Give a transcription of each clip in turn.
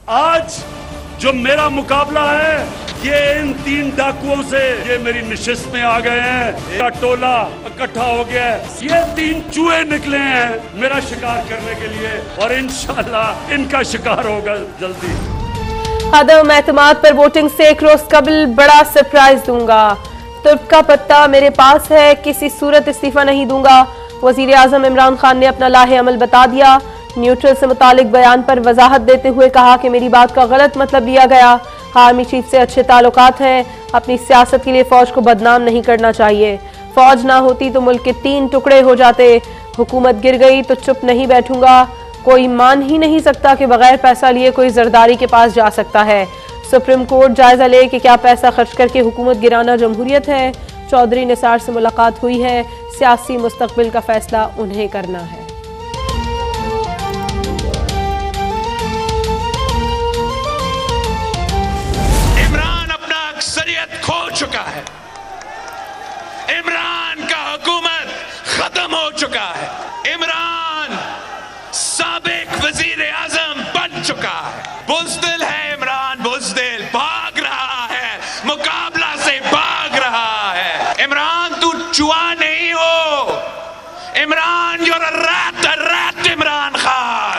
आज जो मेरा मुकाबला है ये इन 3 डाकुओं से, ये मेरी नशिस्त में आ गए हैं, मेरा टोला इकट्ठा हो गया है, ये 3 चूहे निकले हैं मेरा शिकार करने के लिए और इंशाल्लाह इनका शिकार होगा जल्दी। अदम एतमाद पर वोटिंग से एक रोज कबल बड़ा सरप्राइज दूंगा, तुर्क का पत्ता मेरे पास है, किसी सूरत इस्तीफा नहीं दूंगा। वजीर आजम इमरान खान ने अपना लाहे अमल बता दिया। न्यूट्रल से मुतालिक बयान पर वजाहत देते हुए कहा कि मेरी बात का गलत मतलब लिया गया। आर्मी चीफ से अच्छे ताल्लुकात हैं, अपनी सियासत के लिए फौज को बदनाम नहीं करना चाहिए। फौज ना होती तो मुल्क के 3 टुकड़े हो जाते। हुकूमत गिर गई तो चुप नहीं बैठूंगा। कोई मान ही नहीं सकता कि बगैर पैसा लिए कोई जरदारी के पास जा सकता है। सुप्रीम कोर्ट जायजा ले कि क्या पैसा खर्च करके हुकूमत गिराना जमहूरियत है। चौधरी निसार से मुलाकात हुई है, सियासी मुस्तकबिल का फैसला उन्हें करना है। इमरान अपना अक्सरियत खो चुका है, इमरान का हुकूमत खत्म हो चुका है, इमरान साबिक वजीर आजम बन चुका है। बुज़दिल है इमरान, बुज़दिल भाग रहा है, मुकाबला से भाग रहा है। इमरान तू चूहा नहीं हो, Imran you're a rat Imran Khan.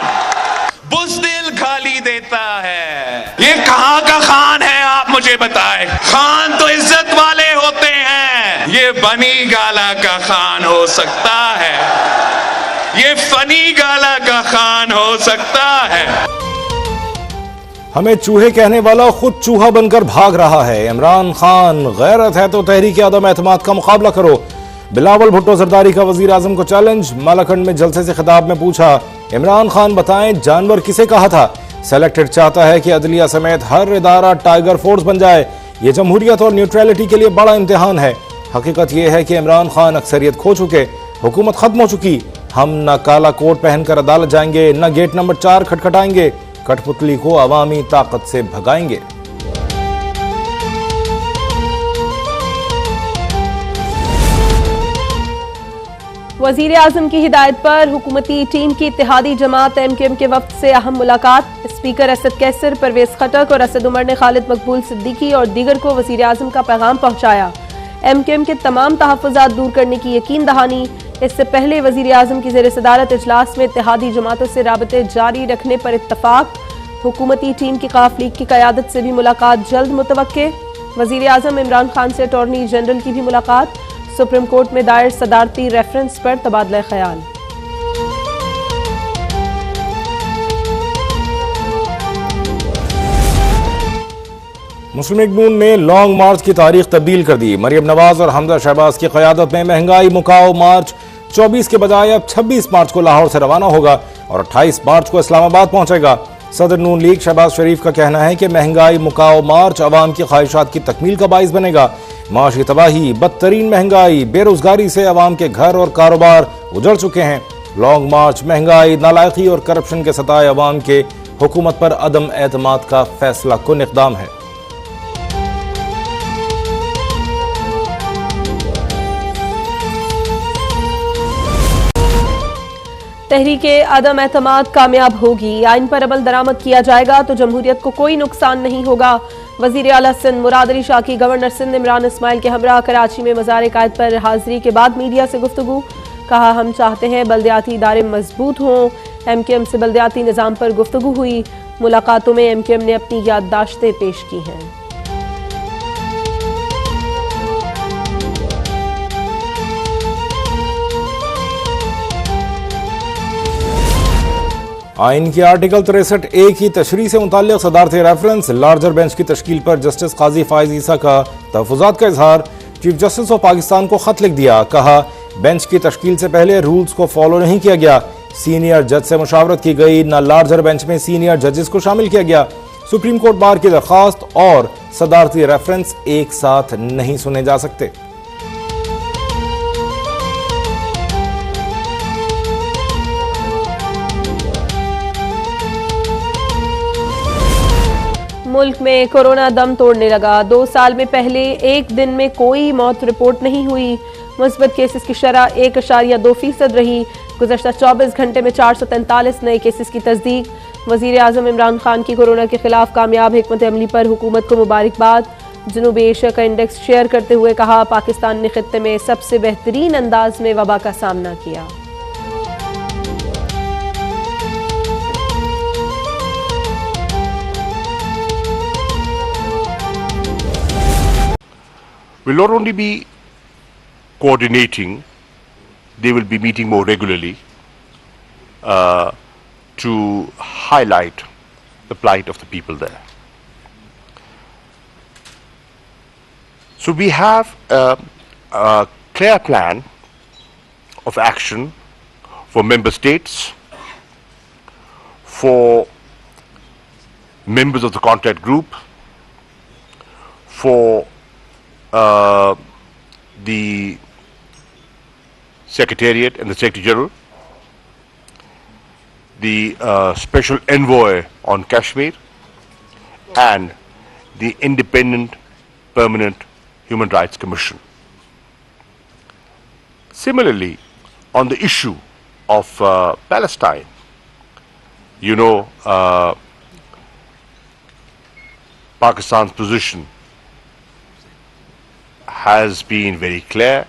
बुज़दिल गाली देता है, ये कहां का खान है आप मुझे बताएं। खान तो इज्जत वाले होते हैं, ये बनी गाला का खान हो सकता है, ये फनी गाला का खान हो सकता है। हमें चूहे कहने वाला खुद चूहा बनकर भाग रहा है। इमरान खान गैरत है तो तहरीक आदम एतमाद का मुकाबला करो। बिलावल भुट्टो जरदारी का वजीर आजम को चैलेंज। मालाखंड में जलसे से खिताब में पूछा, इमरान खान बताएं जानवर किसे कहा था। सेलेक्टेड चाहता है कि अदलिया समेत हर इदारा टाइगर फोर्स बन जाए। ये जमहूरियत और न्यूट्रलिटी के लिए बड़ा इम्तिहान है। हकीकत यह है कि इमरान खान अक्सरियत खो चुके, हुकूमत खत्म हो चुकी। हम न काला कोट पहनकर अदालत जाएंगे, न गेट नंबर 4 खटखटाएंगे। कठपुतली को अवामी ताकत से भगाएंगे। वजीर आजम की हिदायत पर हुकूमती टीम की इत्तेहादी जमात एमकेएम के वफ्द से अहम मुलाकात। स्पीकर असद कैसर, परवेज खटक और असद उमर ने खालिद मकबूल सिद्दीकी और दीगर को वजीर आजम का पैगाम पहुंचाया। एमकेएम के तमाम तहफ़्फ़ुज़ात दूर करने की यकीन दहानी। इससे पहले वजीर आजम की ज़ेर सदारत इजलास में इत्तेहादी जमातों से राबते जारी रखने पर इत्तफाक। हुकूमती टीम की काफ लीग की क़यादत से भी मुलाकात जल्द मुतवक्के। वजीर आजम इमरान खान से अटॉर्नी जनरल की भी मुलाकात। सुप्रीम कोर्ट में दायर सदारती रेफरेंस पर तबादला ख्याल। मुस्लिम लीग नून ने लॉन्ग मार्च की तारीख तब्दील कर दी। मरियम नवाज और हमजा शहबाज की क़यादत में महंगाई मुकाओ मार्च 24 के बजाय अब 26 मार्च को लाहौर से रवाना होगा और 28 मार्च को इस्लामाबाद पहुंचेगा। सदर नून लीग शहबाज शरीफ का कहना है कि महंगाई मुकाओ मार्च अवाम की ख्वाहिशात की तकमील का बाइस बनेगा। माशी तबाही, बदतरीन महंगाई, बेरोजगारी से अवाम के घर और कारोबार उजड़ चुके हैं। लॉन्ग मार्च महंगाई, नालायकी और करप्शन के सताए अवाम के हुकूमत पर अदम एतमाद का फैसला कुन इक़दाम है। तहरीके आदम एतमाद कामयाब होगी। आइन पर अमल दरामद किया जाएगा तो जमहूरियत को कोई नुकसान नहीं होगा। वजीर आला सिंध मुराद अली शाह की गवर्नर सिंध इमरान इस्माइल के हमरा कराची में मज़ार कायद पर हाजिरी के बाद मीडिया से गुफ्तगू। कहा, हम चाहते हैं बल्दियाती इदारे मजबूत हों। एमकेएम से बल्दियाती निज़ाम पर गुफ्तगू हुई। मुलाकातों में एमकेएम ने अपनी याददाश्तें पेश की हैं। आइन की आर्टिकल 63A की तशरीह से मुताल्लिक़ सदारती रेफरेंस। लार्जर बेंच की तश्कील पर जस्टिस काजी फाइज ईसा का तहफ़्फ़ुज़ात का इजहार। चीफ जस्टिस ऑफ पाकिस्तान को खत लिख दिया। कहा, बेंच की तश्कील से पहले रूल्स को फॉलो नहीं किया गया। सीनियर जज से मुशावरत की गई, न लार्जर बेंच में सीनियर जजेस को शामिल किया गया। सुप्रीम कोर्ट बार की दरख्वास्त और सदारती रेफरेंस एक साथ नहीं सुने जा सकते। मुल्क में कोरोना दम तोड़ने लगा। 2 साल में पहले एक दिन में कोई मौत रिपोर्ट नहीं हुई। मुस्बत केसेस की शरह 1.2% रही। गुज़श्ता 24 घंटे में 443 नए केसेस की तस्दीक। वज़ीर आज़म इमरान खान की कोरोना के खिलाफ कामयाब हिकमत अमली पर हुकूमत को मुबारकबाद। जनूबी एशिया का इंडेक्स शेयर करते हुए कहा, पाकिस्तान ने खित्ते में सबसे बेहतरीन अंदाज में वबा का सामना किया। Will not only be coordinating, they will be meeting more regularly to highlight the plight of the people there. So we have a clear plan of action for member states, for members of the contact group, for the Secretariat and the Secretary General, the Special Envoy on Kashmir, and the Independent Permanent Human Rights Commission. Similarly, on the issue of Palestine, you know, Pakistan's position has been very clear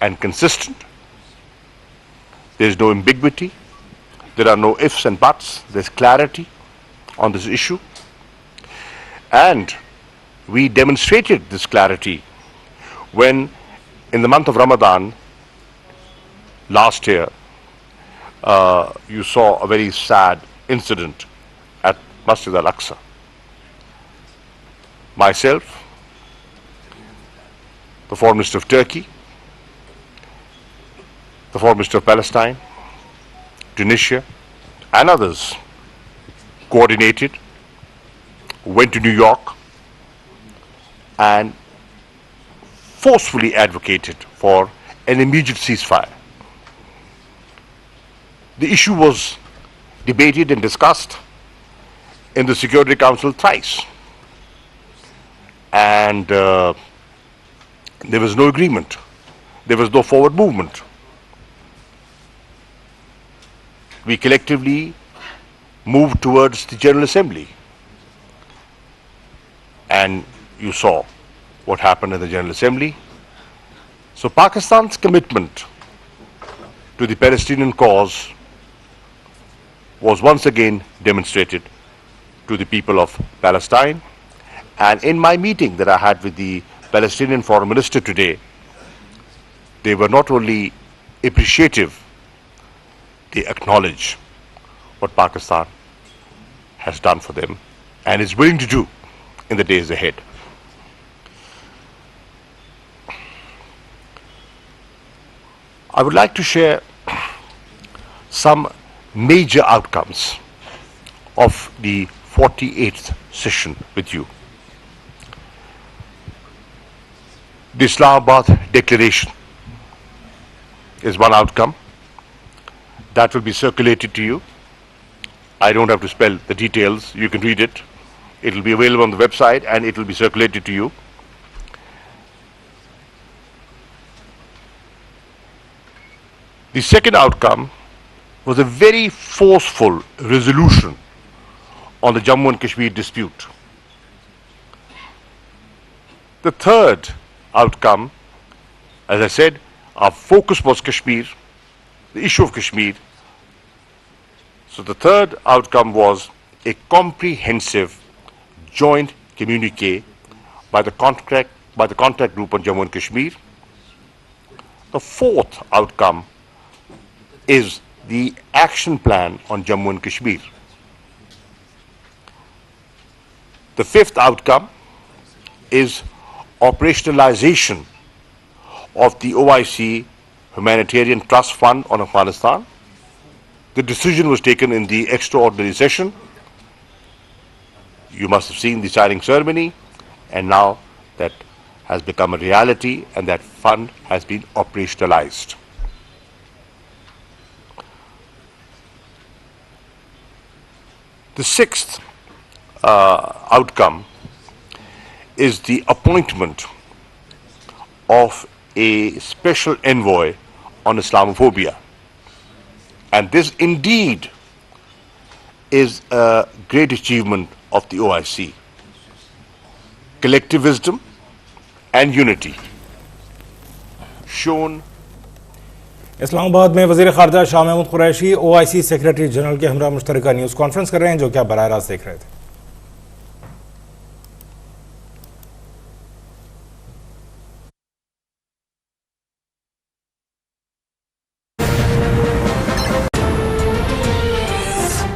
and consistent. There is no ambiguity. There are no ifs and buts. There's clarity on this issue. And we demonstrated this clarity when, in the month of Ramadan last year, you saw a very sad incident at Masjid al-Aqsa. Myself, the Foreign Minister of Turkey, the Foreign Minister of Palestine, Tunisia, and others coordinated, went to New York, and forcefully advocated for an immediate ceasefire. The issue was debated and discussed in the Security Council thrice, and there was no agreement. There was no forward movement. We collectively moved towards the General Assembly. And you saw what happened in the General Assembly. So Pakistan's commitment to the Palestinian cause was once again demonstrated to the people of Palestine. And in my meeting that I had with the Palestinian Foreign Minister today, they were not only appreciative, they acknowledge what Pakistan has done for them and is willing to do in the days ahead. I would like to share some major outcomes of the 48th session with you. The Islamabad Declaration is one outcome that will be circulated to you. I don't have to spell the details, you can read it. It will be available on the website and it will be circulated to you. The second outcome was a very forceful resolution on the Jammu and Kashmir dispute. The third outcome, as I said, our focus was Kashmir, the issue of Kashmir. So the third outcome was a comprehensive joint communique by the contact group on Jammu and Kashmir. The fourth outcome is the action plan on Jammu and Kashmir. The fifth outcome is operationalization of the OIC Humanitarian Trust Fund on Afghanistan. The decision was taken in the extraordinary session. You must have seen the signing ceremony, and now that has become a reality and that fund has been operationalized. The sixth outcome is the appointment of a special envoy on Islamophobia. And this indeed is a great achievement of the OIC. Collective wisdom and unity shown. Islamabad में वज़ीर ख़ारजा Shah Mahmood Qureshi OIC secretary general के हमरा मुश्तरका news conference कर रहे हैं, जो क्या बराह रास्त देख रहे थे।